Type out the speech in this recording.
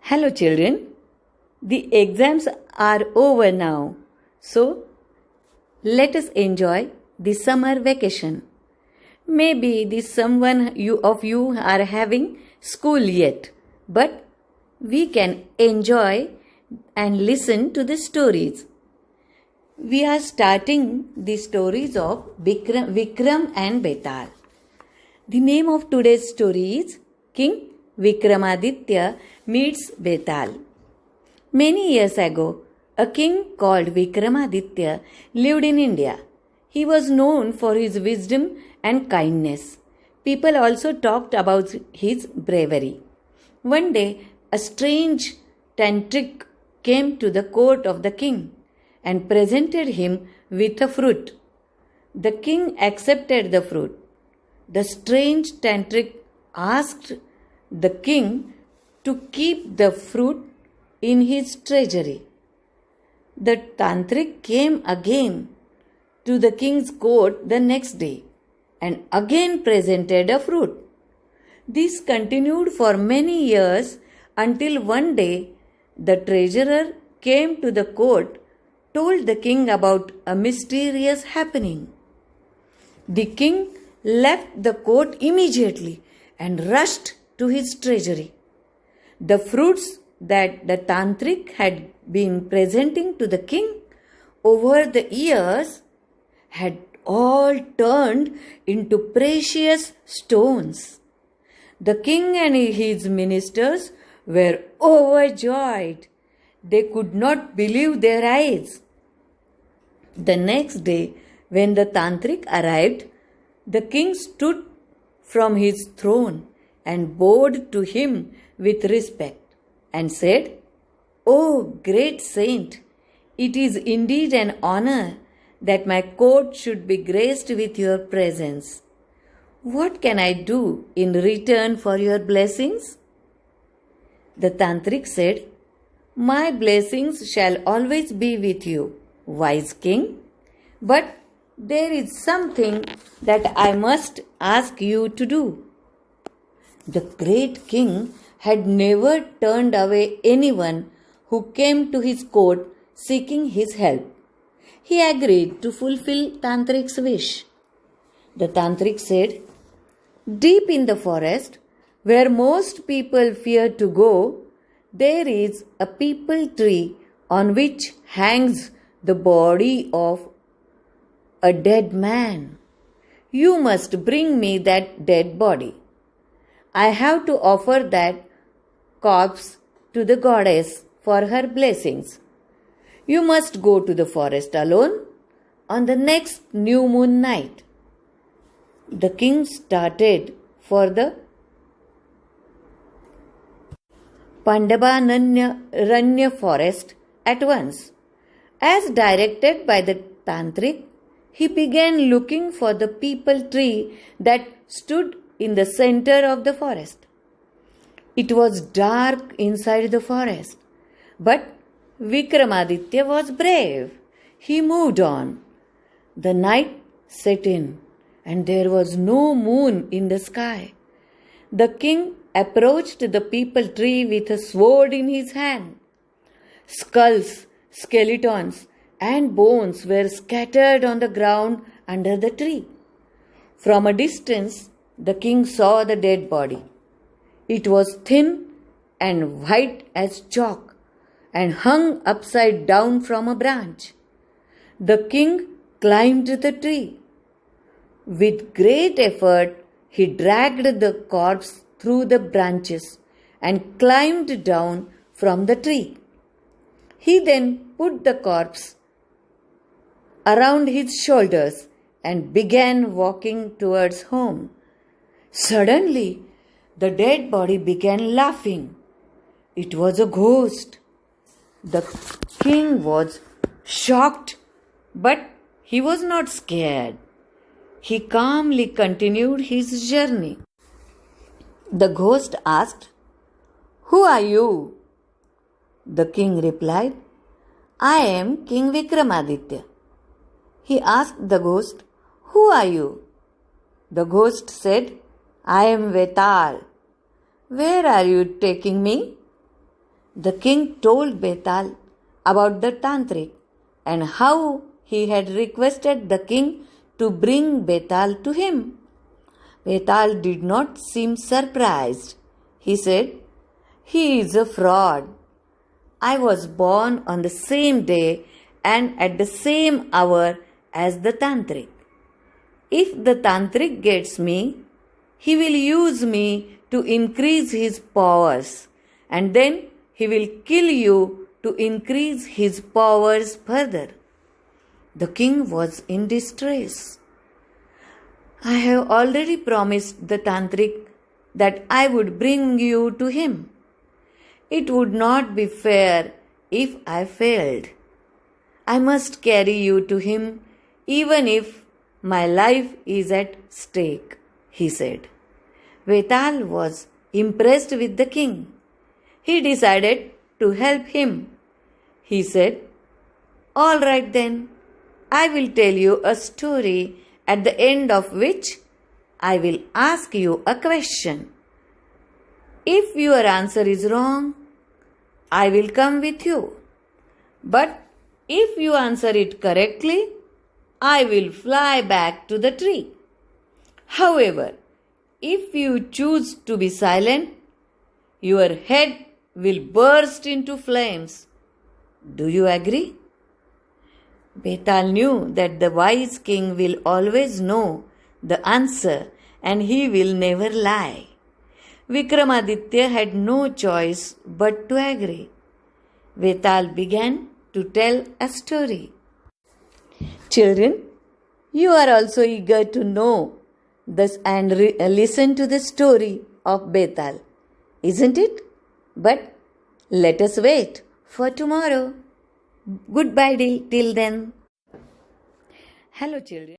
Hello children, the exams are over now, so let us enjoy the summer vacation. Maybe of you are having school yet, but we can enjoy and listen to the stories. We are starting the stories of Vikram and Betal. The name of today's story is King Vikramaditya meets Betal. Many years ago, a king called Vikramaditya lived in India. He was known for his wisdom and kindness. People also talked about his bravery. One day, a strange tantric came to the court of the king and presented him with a fruit. The king accepted the fruit. The strange tantric asked the king to keep the fruit in his treasury. The tantric came again to the king's court the next day and again presented a fruit. This continued for many years until one day the treasurer came to the court, told the king about a mysterious happening. The king left the court immediately and rushed to his treasury. The fruits that the tantric had been presenting to the king over the years had all turned into precious stones. The king and his ministers were overjoyed. They could not believe their eyes. The next day, when the tantric arrived, the king stood from his throne and bowed to him with respect and said, "O great saint, it is indeed an honor that my court should be graced with your presence. What can I do in return for your blessings?" The tantric said, "My blessings shall always be with you, wise king, but there is something that I must ask you to do." The great king had never turned away anyone who came to his court seeking his help. He agreed to fulfill Tantric's wish. The Tantric said, "Deep in the forest, where most people fear to go, there is a peepal tree on which hangs the body of a dead man. You must bring me that dead body. I have to offer that corpse to the goddess for her blessings. You must go to the forest alone on the next new moon night." The king started for the Pandabanaranya forest at once. As directed by the tantric, he began looking for the peepal tree that stood in the center of the forest. It was dark inside the forest, but Vikramaditya was brave. He moved on. The night set in, and there was no moon in the sky. The king approached the peepal tree with a sword in his hand. Skulls, skeletons, and bones were scattered on the ground under the tree. From a distance, the king saw the dead body. It was thin and white as chalk and hung upside down from a branch. The king climbed the tree. With great effort, he dragged the corpse through the branches and climbed down from the tree. He then put the corpse around his shoulders and began walking towards home. Suddenly, the dead body began laughing. It was a ghost. The king was shocked, but he was not scared. He calmly continued his journey. The ghost asked, "Who are you?" The king replied, "I am King Vikramaditya." He asked the ghost, "Who are you?" The ghost said, "I am Betal. Where are you taking me?" The king told Betal about the tantric and how he had requested the king to bring Betal to him. Betal did not seem surprised. He said, "He is a fraud. I was born on the same day and at the same hour as the tantric. If the tantric gets me, he will use me to increase his powers, and then he will kill you to increase his powers further." The king was in distress. "I have already promised the tantric that I would bring you to him. It would not be fair if I failed. I must carry you to him even if my life is at stake," he said. Betal was impressed with the king. He decided to help him. He said, "All right then, I will tell you a story at the end of which I will ask you a question. If your answer is wrong, I will come with you. But if you answer it correctly, I will fly back to the tree. However, if you choose to be silent, your head will burst into flames. Do you agree?" Betal knew that the wise king will always know the answer and he will never lie. Vikramaditya had no choice but to agree. Betal began to tell a story. Children, you are also eager to know this and listen to the story of Betal, isn't it? But let us wait for tomorrow. Goodbye till then. Hello children.